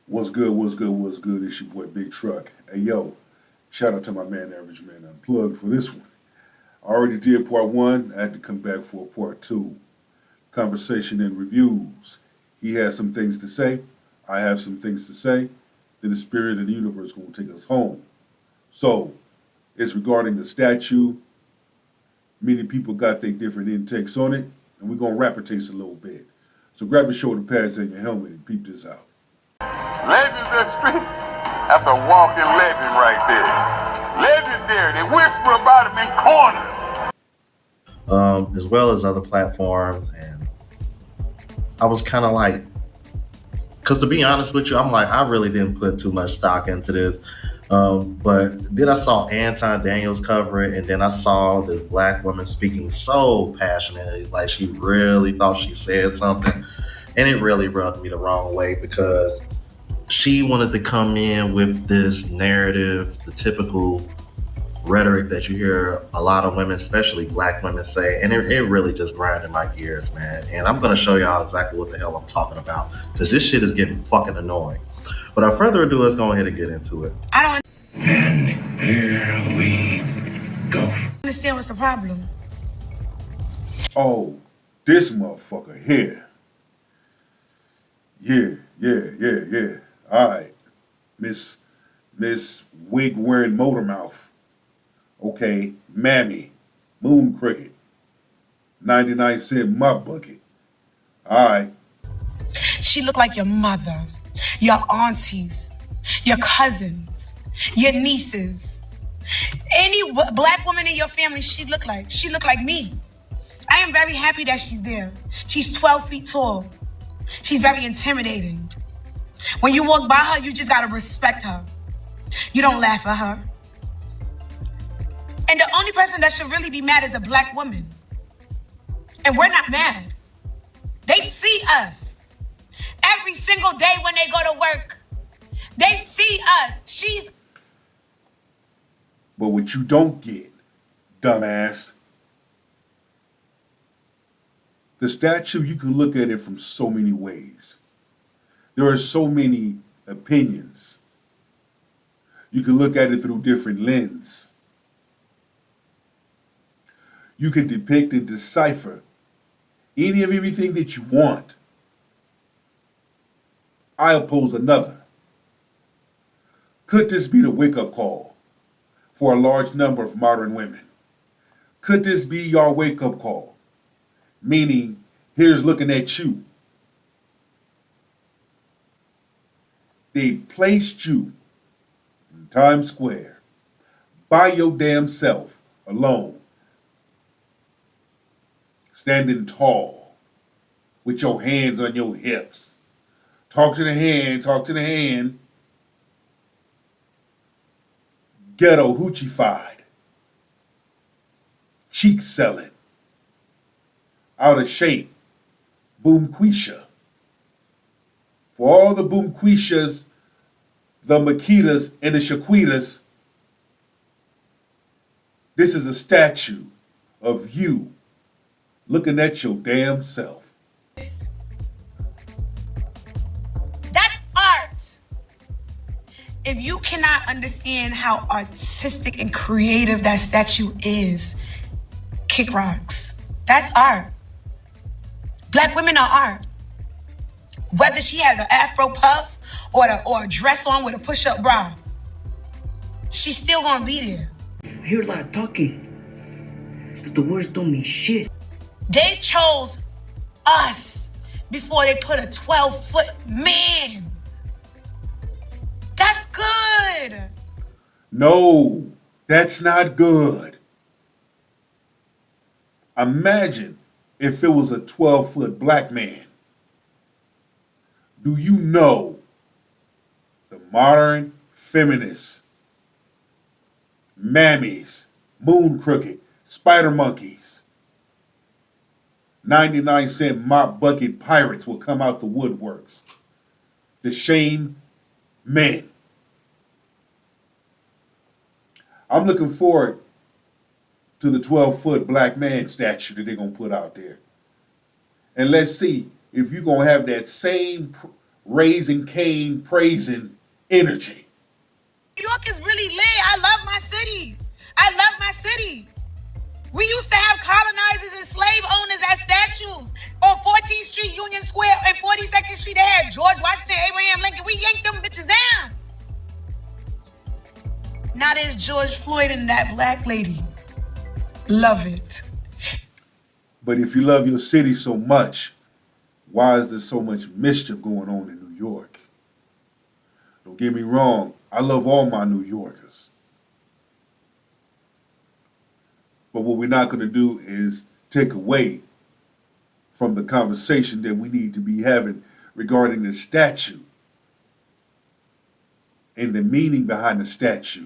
What's good? What's good? What's good? It's your boy Big Truck. Hey yo, shout out to my man Average Man Unplugged for this one. I already did part one. I had to come back for part two. Conversation and reviews. He has some things to say. I have some things to say. Then the spirit of the universe gonna take us home. So it's regarding the statue. Many people got their different intakes on it, and we're gonna rapid taste a little bit. So grab your shoulder pads and your helmet and peep this out. Legends of the street. That's a walking legend right there. Legendary. They whisper about him in corners. As well as other platforms. And I was kind of like, because to be honest with you, I'm like, I really didn't put too much stock into this. But then I saw Anton Daniels cover it, and then I saw this black woman speaking so passionately, like she really thought she said something. And it really rubbed me the wrong way because she wanted to come in with this narrative, the typical rhetoric that you hear a lot of women, especially black women, say, and it really just grinded my gears, man. And I'm gonna show y'all exactly what the hell I'm talking about because this shit is getting fucking annoying. Without further ado, let's go ahead and get into it. I don't And here we go. understand what's the problem. Oh, this motherfucker here. Yeah. All right, Miss wig wearing motor mouth. Okay, Mammie, Moon Cricket, 99-cent mop bucket. All right, She looked like your mother, your aunties, your cousins, your nieces. Any black woman in your family, she looked like me. I am very happy that she's there. She's 12 feet tall. She's very intimidating. When you walk by her, you just gotta respect her. You don't laugh at her. And the only person that should really be mad is a black woman. And we're not mad. They see us every single day when they go to work. They see us. but what you don't get, dumbass, the statue, you can look at it from so many ways. There are so many opinions. You can look at it through different lenses. You can depict and decipher any of everything that you want. I oppose another. Could this be the wake-up call for a large number of modern women? Could this be your wake-up call? Meaning, here's looking at you. They placed you in Times Square by your damn self, alone, standing tall, with your hands on your hips. Talk to the hand. Ghetto hoochified. Cheek selling. Out of shape. Boomquisha. For all the Boomquishas, the Makitas, and the Shaquitas, this is a statue of you looking at your damn self. That's art. If you cannot understand how artistic and creative that statue is, kick rocks. That's art. Black women are art. Whether she had an afro puff or a dress on with a push-up bra, she's still gonna be there. I hear a lot of talking, but the words don't mean shit. They chose us before they put a 12-foot man. That's good. No, that's not good. Imagine if it was a 12-foot black man. Do you know the modern feminists, mammies, moon crooked, spider monkeys, 99-cent mop bucket pirates will come out the woodworks to shame men? I'm looking forward to the 12-foot black man statue that they're going to put out there. And let's see if you're going to have that same raising Cain, praising energy. New York is really lit. I love my city. I love my city. We used to have colonizers and slave owners at statues. On 14th Street, Union Square, and 42nd Street, they had George Washington, Abraham Lincoln. We yanked them bitches down. Now there's George Floyd and that black lady. Love it. But if you love your city so much, why is there so much mischief going on in New York? Don't get me wrong, I love all my New Yorkers. But what we're not going to do is take away from the conversation that we need to be having regarding the statue and the meaning behind the statue.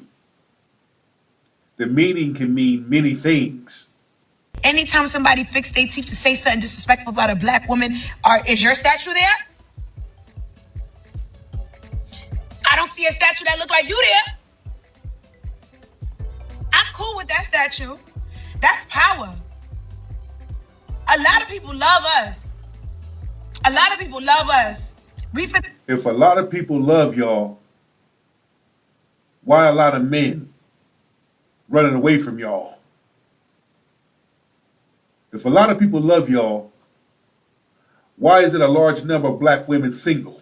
The meaning can mean many things. Anytime somebody fixed their teeth to say something disrespectful about a black woman, is your statue there? I don't see a statue that look like you there. I'm cool with that statue. That's power. A lot of people love us. A lot of people love us. If a lot of people love y'all, why a lot of men running away from y'all? If a lot of people love y'all, why is it a large number of black women single?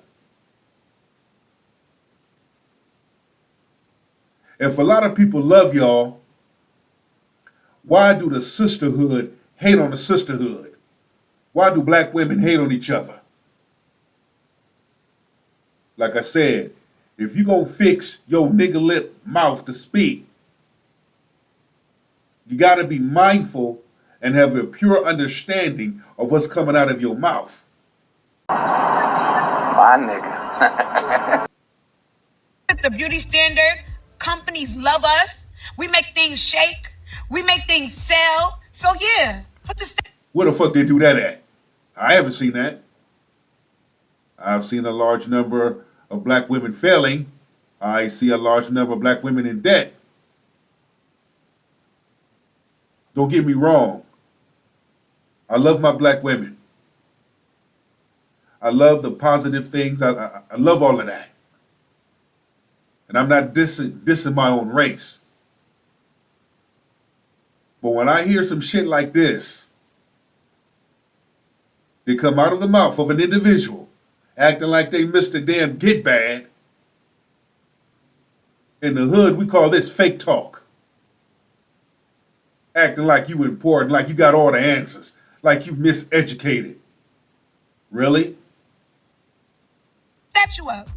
If a lot of people love y'all, why do the sisterhood hate on the sisterhood? Why do black women hate on each other? Like I said, if you gonna fix your nigga lip mouth to speak, you gotta be mindful and have a pure understanding of what's coming out of your mouth. My nigga. The beauty standard, companies love us. We make things shake. We make things sell. So yeah, Where the fuck they do that at? I haven't seen that. I've seen a large number of black women failing. I see a large number of black women in debt. Don't get me wrong. I love my black women. I love the positive things. I love all of that. And I'm not dissing my own race. But when I hear some shit like this, they come out of the mouth of an individual acting like they Mr. Damn Get Bad. In the hood, we call this fake talk. Acting like you important, like you got all the answers, like you miseducated. Really? statue up.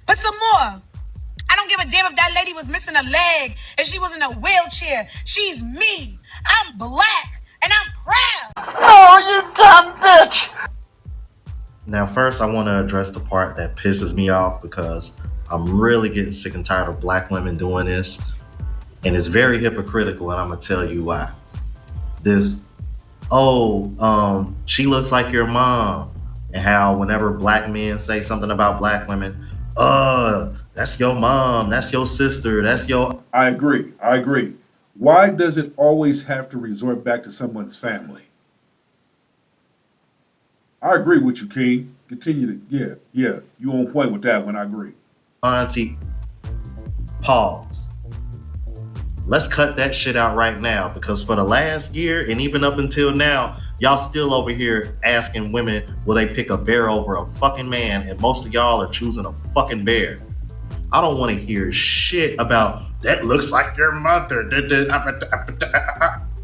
Put some more. I don't give a damn if that lady was missing a leg, if she was in a wheelchair. She's me. I'm black, and I'm proud. Oh, you dumb bitch! Now, first, I want to address the part that pisses me off because I'm really getting sick and tired of black women doing this. And it's very hypocritical, and I'm going to tell you why. She looks like your mom. And how whenever black men say something about black women, that's your mom, that's your sister, that's your... I agree. Why does it always have to resort back to someone's family? I agree with you, King. Continue to, yeah, you on point with that one, I agree. Auntie, pause. Let's cut that shit out right now, because for the last year and even up until now, y'all still over here asking women, will they pick a bear over a fucking man? And most of y'all are choosing a fucking bear. I don't want to hear shit about, that looks like your mother.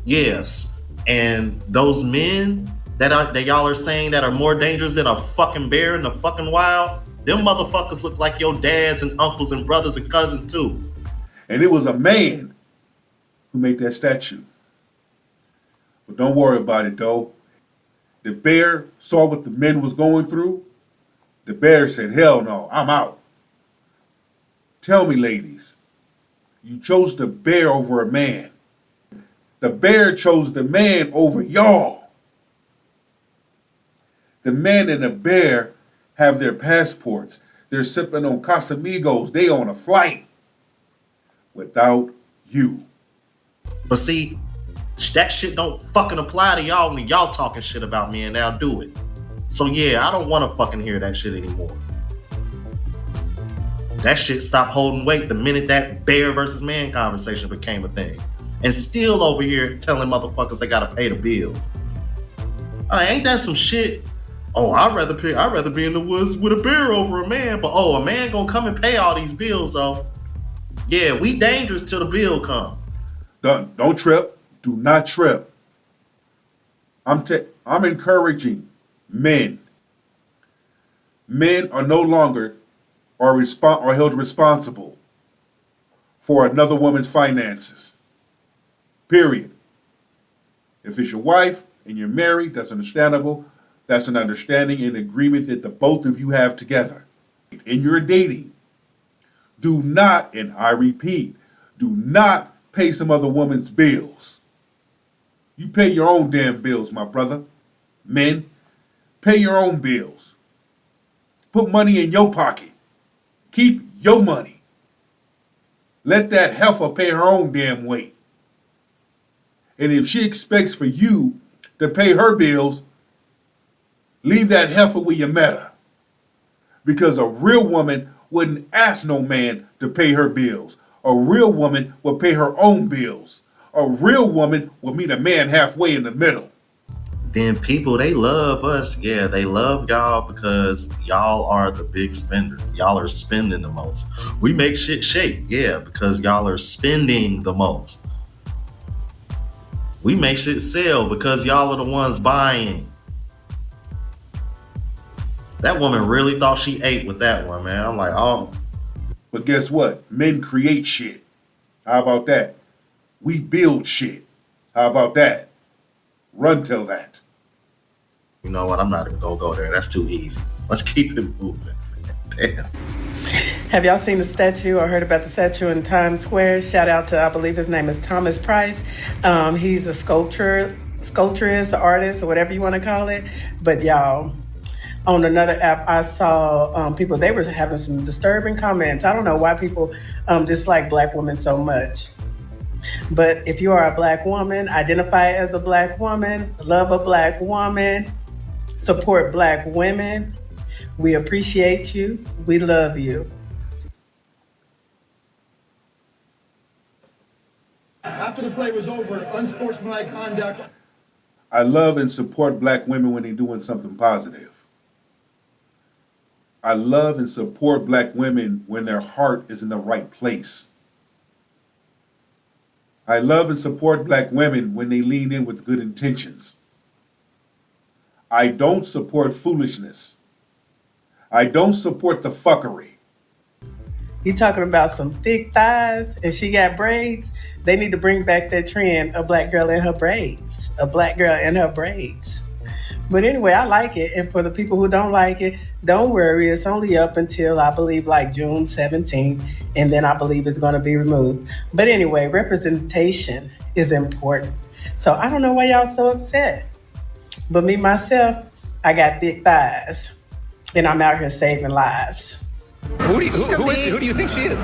Yes. And those men that y'all are saying that are more dangerous than a fucking bear in the fucking wild, them motherfuckers look like your dads and uncles and brothers and cousins too. And it was a man who made that statue. But don't worry about it though. The bear saw what the men was going through. The bear said, hell no, I'm out. Tell me, ladies, you chose the bear over a man. The bear chose the man over y'all. The man and the bear have their passports. They're sipping on Casamigos. They on a flight without you. But see, that shit don't fucking apply to y'all when y'all talking shit about me, and now do it. So yeah, I don't want to fucking hear that shit anymore. That shit stopped holding weight the minute that bear versus man conversation became a thing. And still over here telling motherfuckers they gotta pay the bills. Ain't that some shit? Oh, I'd rather be in the woods with a bear over a man. But a man gonna come and pay all these bills though. Yeah, we dangerous till the bill come. Don't trip. Do not trip. I'm encouraging men. Men are no longer are held responsible for another woman's finances. Period. If it's your wife and you're married, that's understandable. That's an understanding and agreement that the both of you have together. And you're dating. Do not, and I repeat, do not pay some other woman's bills. You pay your own damn bills, my brother. Men, pay your own bills. Put money in your pocket. Keep your money. Let that heifer pay her own damn weight. And if she expects for you to pay her bills, leave that heifer where you met her. Because a real woman wouldn't ask no man to pay her bills. A real woman would pay her own bills. A real woman will meet a man halfway in the middle. Then people, they love us. Yeah, they love y'all because y'all are the big spenders. Y'all are spending the most. We make shit shake. Yeah, because y'all are spending the most. We make shit sell because y'all are the ones buying. That woman really thought she ate with that one, man. I'm like, oh. But guess what? Men create shit. How about that? We build shit. How about that? Run till that. You know what? I'm not even gonna go there. That's too easy. Let's keep it moving. Damn. Have y'all seen the statue or heard about the statue in Times Square? Shout out to, I believe his name is Thomas Price. He's a sculpturist, artist, or whatever you want to call it. But y'all, on another app, I saw people, they were having some disturbing comments. I don't know why people dislike Black women so much. But if you are a Black woman, identify as a Black woman, love a Black woman, support Black women, we appreciate you, we love you. After the play was over, unsportsmanlike conduct. I love and support Black women when they're doing something positive. I love and support Black women when their heart is in the right place. I love and support Black women when they lean in with good intentions. I don't support foolishness. I don't support the fuckery. You talking about some thick thighs and she got braids? They need to bring back that trend, a Black girl in her braids. A Black girl in her braids. But anyway, I like it. And for the people who don't like it, don't worry. It's only up until, I believe, like June 17th. And then I believe it's going to be removed. But anyway, representation is important. So I don't know why y'all so upset. But me, myself, I got thick thighs. And I'm out here saving lives. Who do you think she is?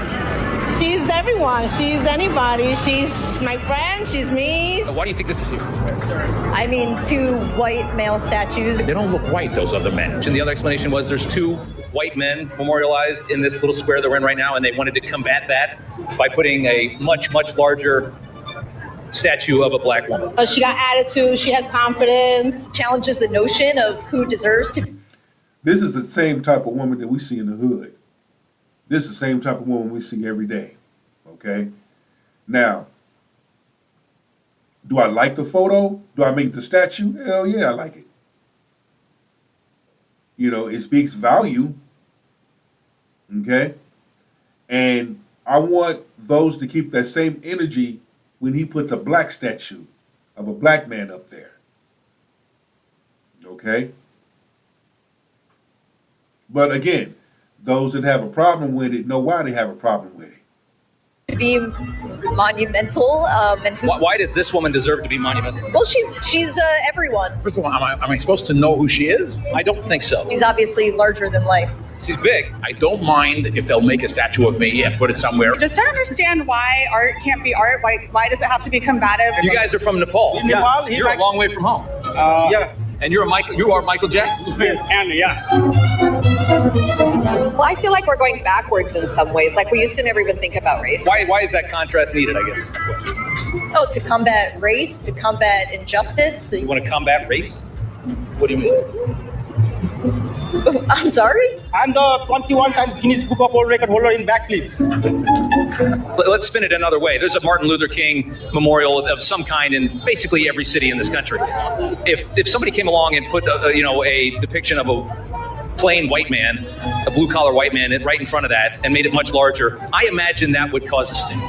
She's everyone. She's anybody. She's my friend. She's me. Why do you think this is here? I mean, two white male statues. They don't look white, those other men. And the other explanation was there's two white men memorialized in this little square that we're in right now, and they wanted to combat that by putting a much, much larger statue of a Black woman. She got attitude. She has confidence. Challenges the notion of who deserves to. This is the same type of woman that we see in the hood. This is the same type of woman we see every day. Okay? Now, do I like the photo? Do I make the statue? Hell yeah, I like it. You know, it speaks value. Okay? And I want those to keep that same energy when he puts a Black statue of a Black man up there. Okay? But again, those that have a problem with it know why they have a problem with it. Be monumental. Why does this woman deserve to be monumental? Well, she's everyone. First of all, am I supposed to know who she is? I don't think so. She's obviously larger than life. She's big. I don't mind if they'll make a statue of me and put it somewhere. Just don't understand why art can't be art. Why does it have to be combative? You guys are from Nepal. Yeah. You're a long way from home. Yeah. And you are Michael Jackson? Yes, and yeah. Well, I feel like we're going backwards in some ways. Like we used to never even think about race. Why is that contrast needed, I guess? Oh, to combat race, to combat injustice. You want to combat race? What do you mean? I'm sorry? I'm the 21 times Guinness Book of World Record holder in backflips. Let's spin it another way. There's a Martin Luther King memorial of some kind in basically every city in this country. If somebody came along and put a depiction of a plain white man, a blue collar white man, right in front of that and made it much larger, I imagine that would cause a sting.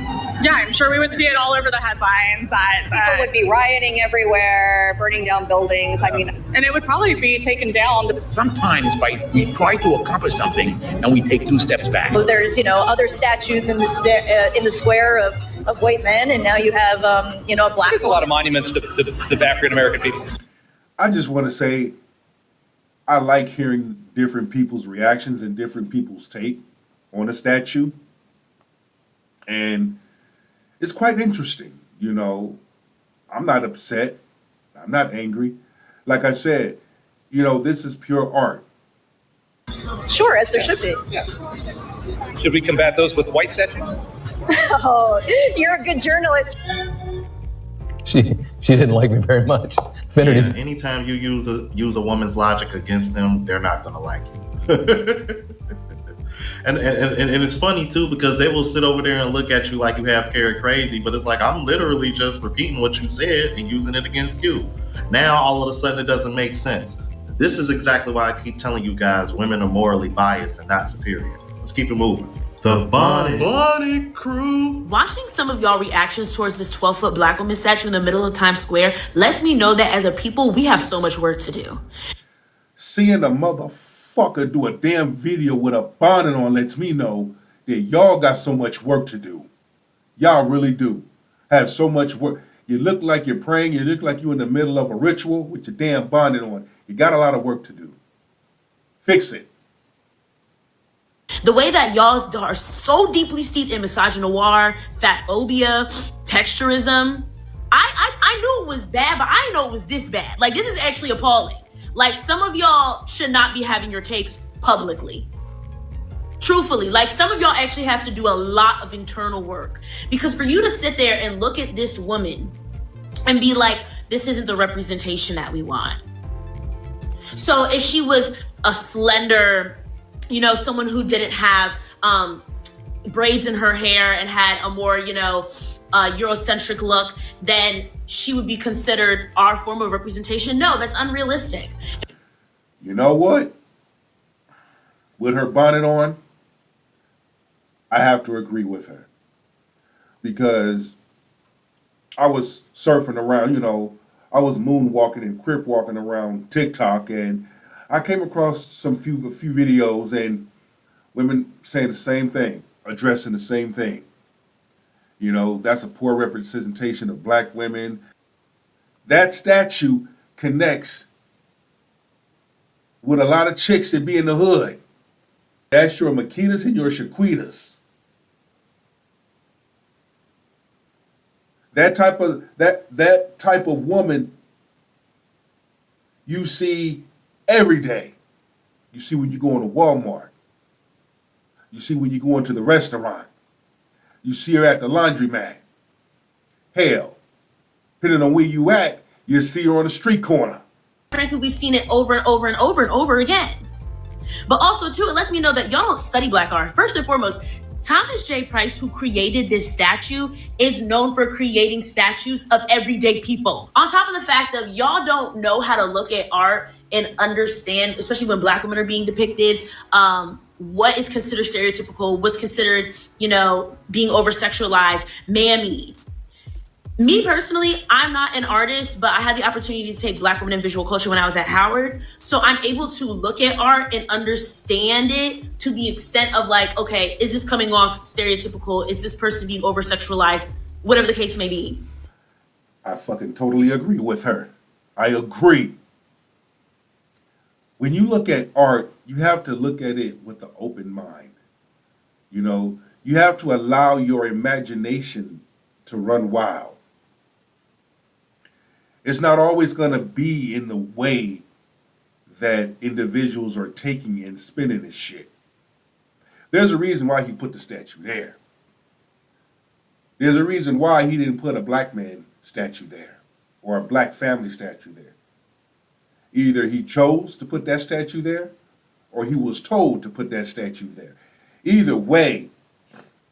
Yeah, I'm sure we would see it all over the headlines. People would be rioting everywhere, burning down buildings. I mean, and it would probably be taken down. Sometimes we try to accomplish something and we take 2 steps back. well, there's other statues in the square of white men, and now you have a black. There's a lot of monuments to African American people. I just want to say I like hearing different people's reactions and different people's take on a statue. And it's quite interesting, I'm not upset. I'm not angry. Like I said, this is pure art. Sure, as there should be. Yeah. Should we combat those with white statues? Oh, you're a good journalist. She didn't like me very much. Yeah, anytime you use a woman's logic against them, they're not gonna like you. And it's funny too, because they will sit over there and look at you like you have carrot crazy, but it's like I'm literally just repeating what you said and using it against you. Now all of a sudden it doesn't make sense. This is exactly why I keep telling you guys women are morally biased and not superior. Let's keep it moving. The Bonnet Crew. Watching some of y'all reactions towards this 12-foot black woman statue in the middle of Times Square lets me know that as a people, we have so much work to do. Seeing a motherfucker do a damn video with a bonnet on lets me know that y'all got so much work to do. Y'all really do. Have so much work. You look like you're praying. You look like you're in the middle of a ritual with your damn bonnet on. You got a lot of work to do. Fix it. The way that y'all are so deeply steeped in misogynoir, fat phobia, texturism. I knew it was bad, but I didn't know it was this bad. Like, this is actually appalling. Like, some of y'all should not be having your takes publicly. Truthfully, like, some of y'all actually have to do a lot of internal work. Because for you to sit there and look at this woman and be like, this isn't the representation that we want. So if she was a slender, someone who didn't have braids in her hair and had a more, Eurocentric look, then she would be considered our form of representation. No, that's unrealistic. You know what? With her bonnet on, I have to agree with her. Because I was surfing around, I was moonwalking and crip walking around TikTok, and I came across a few videos and women saying the same thing, addressing the same thing. That's a poor representation of black women. That statue connects with a lot of chicks that be in the hood. That's your Makitas and your Shaquitas. That type of woman you see every day. You see when you go into Walmart. You see when you go into the restaurant. You see her at the laundromat. Hell, depending on where you at, you see her on the street corner. Frankly, we've seen it over and over and over and over again. But also, too, it lets me know that y'all don't study black art. First and foremost, Thomas J. Price, who created this statue, is known for creating statues of everyday people. On top of the fact that y'all don't know how to look at art and understand, especially when black women are being depicted, what is considered stereotypical, what's considered, being over-sexualized, Mammie. Me personally, I'm not an artist, but I had the opportunity to take Black women in visual culture when I was at Howard. So I'm able to look at art and understand it to the extent of like, okay, is this coming off stereotypical? Is this person being over-sexualized? Whatever the case may be. I fucking totally agree with her. I agree. When you look at art, you have to look at it with an open mind. You have to allow your imagination to run wild. It's not always going to be in the way that individuals are taking and spinning this shit. There's a reason why he put the statue there. There's a reason why he didn't put a black man statue there or a black family statue there. Either he chose to put that statue there or he was told to put that statue there. Either way,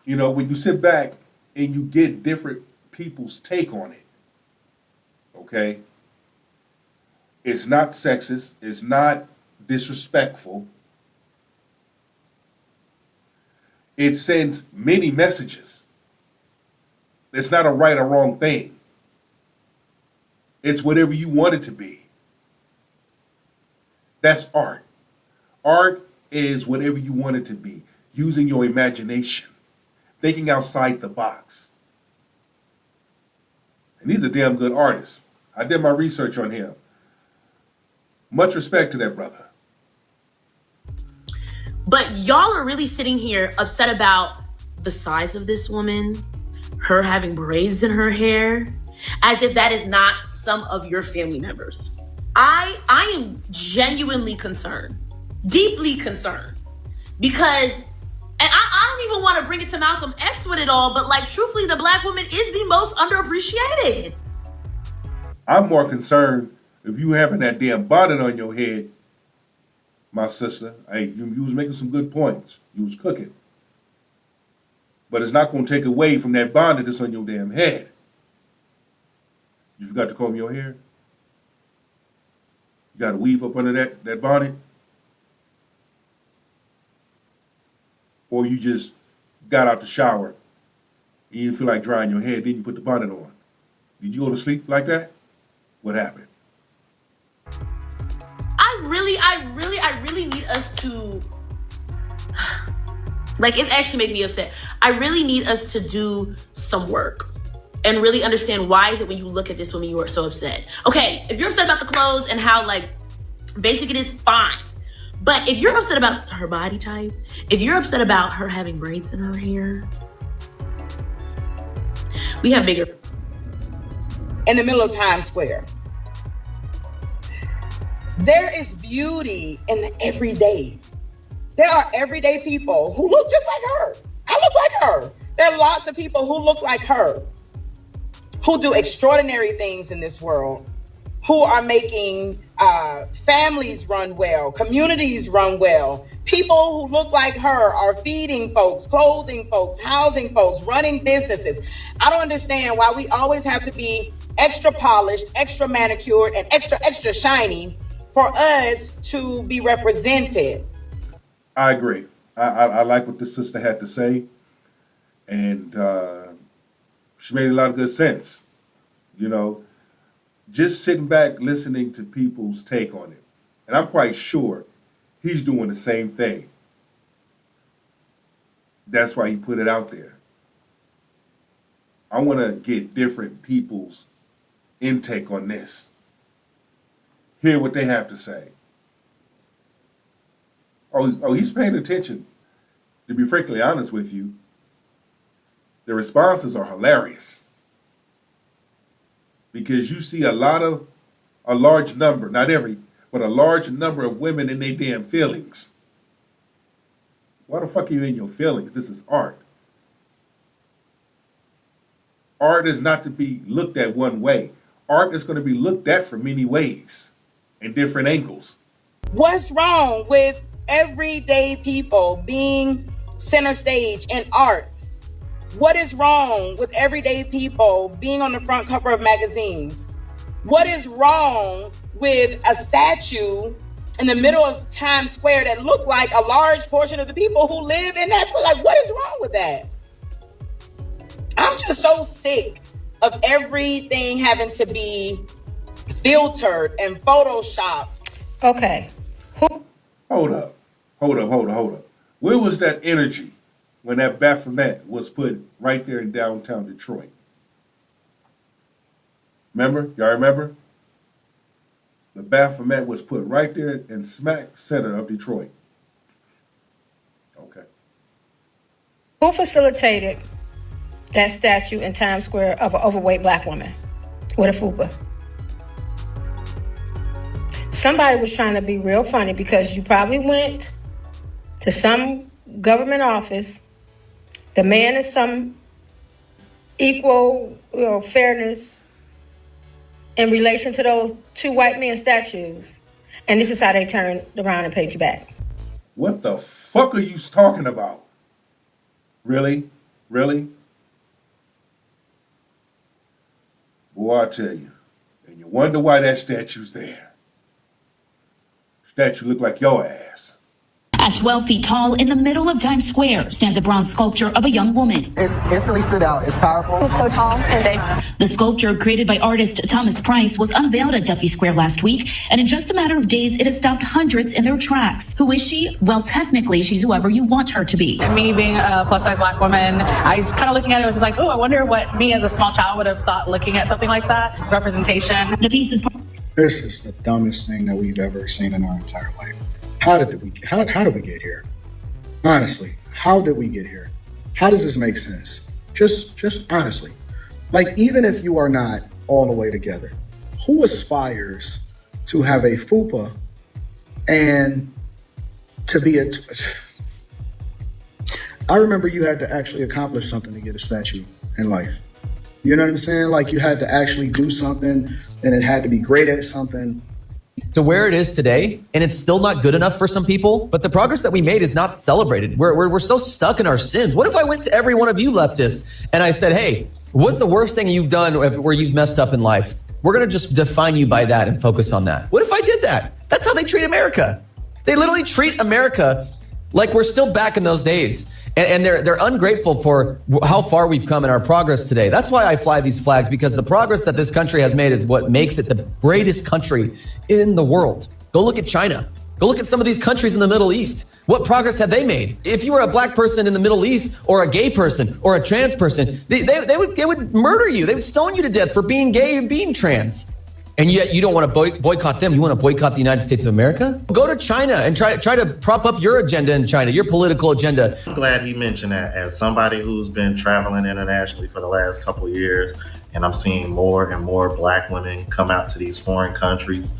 you know, when you sit back and you get different people's take on it, okay, it's not sexist, it's not disrespectful. It sends many messages. It's not a right or wrong thing. It's whatever you want it to be. That's art. Art is whatever you want it to be, using your imagination, thinking outside the box. And he's a damn good artist. I did my research on him. Much respect to that brother. But y'all are really sitting here upset about the size of this woman, her having braids in her hair, as if that is not some of your family members. I am genuinely concerned, deeply concerned, because, and I don't even want to bring it to Malcolm X with it all, but like, truthfully, the black woman is the most underappreciated. I'm more concerned if you having that damn bonnet on your head, my sister. Hey, you was making some good points. You was cooking. But it's not going to take away from that bonnet that's on your damn head. You forgot to comb your hair? You got to weave up under that bonnet? Or you just got out the shower and you didn't feel like drying your hair, then you put the bonnet on. Did you go to sleep like that? What happened? I really need us to, like, it's actually making me upset. I really need us to do some work and really understand why is it when you look at this woman, you are so upset. Okay, if you're upset about the clothes and how, like, basic it is, fine. But if you're upset about her body type, if you're upset about her having braids in her hair, we have bigger. In the middle of Times Square, there is beauty in the everyday. There are everyday people who look just like her. I look like her. There are lots of people who look like her, who do extraordinary things in this world, who are making families run well, communities run well. People who look like her are feeding folks, clothing folks, housing folks, running businesses. I don't understand why we always have to be extra polished, extra manicured, and extra shiny for us to be represented. I agree. I like what the sister had to say. And she made a lot of good sense. You know, just sitting back listening to people's take on it. And I'm quite sure he's doing the same thing. That's why he put it out there. I want to get different people's intake on this. Hear what they have to say. Oh, he's paying attention. To be frankly honest with you, the responses are hilarious. Because you see a large number, not every, but a large number of women in their damn feelings. Why the fuck are you in your feelings? This is art. Art is not to be looked at one way. Art is going to be looked at from many ways and different angles. What's wrong with everyday people being center stage in art? What is wrong with everyday people being on the front cover of magazines? What is wrong with a statue in the middle of Times Square that look like a large portion of the people who live in that? Like, what is wrong with that? I'm just so sick of everything having to be filtered and photoshopped. Okay. Hold up. Where was that energy when that Baphomet was put right there in downtown Detroit? Remember? Y'all remember? The Baphomet was put right there in smack center of Detroit. Okay. Who facilitated that statue in Times Square of an overweight black woman with a fupa? Somebody was trying to be real funny because you probably went to some government office, demanding some equal, fairness in relation to those two white men statues. And this is how they turned around and paid you back. What the fuck are you talking about? Really? Really? Boy, I tell you. And you wonder why that statue's there. Statue look like your ass. At 12 feet tall, in the middle of Times Square, stands a bronze sculpture of a young woman. It's instantly stood out. It's powerful. It looks so tall and big. The sculpture, created by artist Thomas Price, was unveiled at Duffy Square last week, and in just a matter of days, it has stopped hundreds in their tracks. Who is she? Well, technically, she's whoever you want her to be. Me being a plus-size Black woman, I kind of looking at it was like, oh, I wonder what me as a small child would have thought looking at something like that. Representation. The piece is... This is the dumbest thing that we've ever seen in our entire life. How did we get here? Honestly, how did we get here? How does this make sense? Just honestly. Like, even if you are not all the way together, who aspires to have a fupa and to be a... I remember you had to actually accomplish something to get a statue in life. You know what I'm saying? Like, you had to actually do something, and it had to be great at something. To where it is today, and it's still not good enough for some people, but the progress that we made is not celebrated. We're so stuck in our sins. What if I went to every one of you leftists and I said, hey, what's the worst thing you've done where you've messed up in life? We're going to just define you by that and focus on that. What if I did that? That's how they treat America. They literally treat America like we're still back in those days. And they're ungrateful for how far we've come in our progress today. That's why I fly these flags, because the progress that this country has made is what makes it the greatest country in the world. Go look at China. Go look at some of these countries in the Middle East. What progress have they made? If you were a Black person in the Middle East, or a gay person, or a trans person, they would murder you. They would stone you to death for being gay and being trans. And yet you don't want to boycott them. You want to boycott the United States of America? Go to China and try to prop up your agenda in China, your political agenda. I'm glad he mentioned that. As somebody who's been traveling internationally for the last couple of years, and I'm seeing more and more Black women come out to these foreign countries.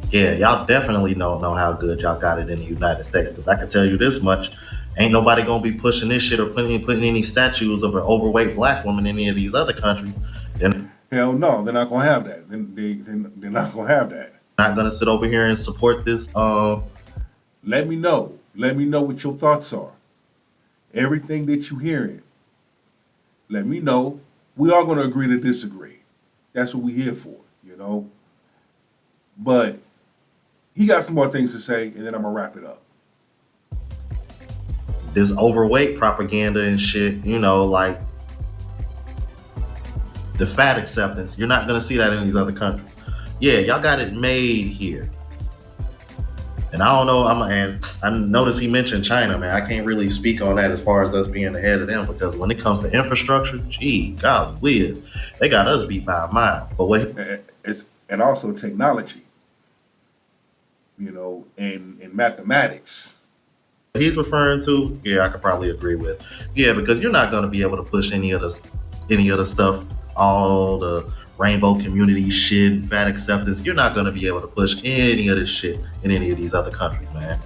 Yeah, y'all definitely don't know how good y'all got it in the United States. Because I can tell you this much, ain't nobody gonna be pushing this shit or putting any statues of an overweight Black woman in any of these other countries. Hell no, they're not gonna have that. They're not gonna have that. Not gonna sit over here and support this. Let me know. Let me know what your thoughts are. Everything that you're hearing, let me know. We are gonna agree to disagree. That's what we're here for, you know. But he got some more things to say, and then I'm gonna wrap it up. This overweight propaganda and shit, you know, like the fat acceptance. You're not gonna see that in these other countries. Yeah, y'all got it made here. And I don't know, I noticed he mentioned China, man. I can't really speak on that as far as us being ahead of them, because when it comes to infrastructure, gee, golly whiz, they got us beat by a mile. But wait, and also technology, you know, and mathematics. He's referring to, yeah, I could probably agree with. Yeah, because you're not gonna be able to push any of the stuff, all the rainbow community shit, fat acceptance. You're not going to be able to push any of this shit in any of these other countries, man.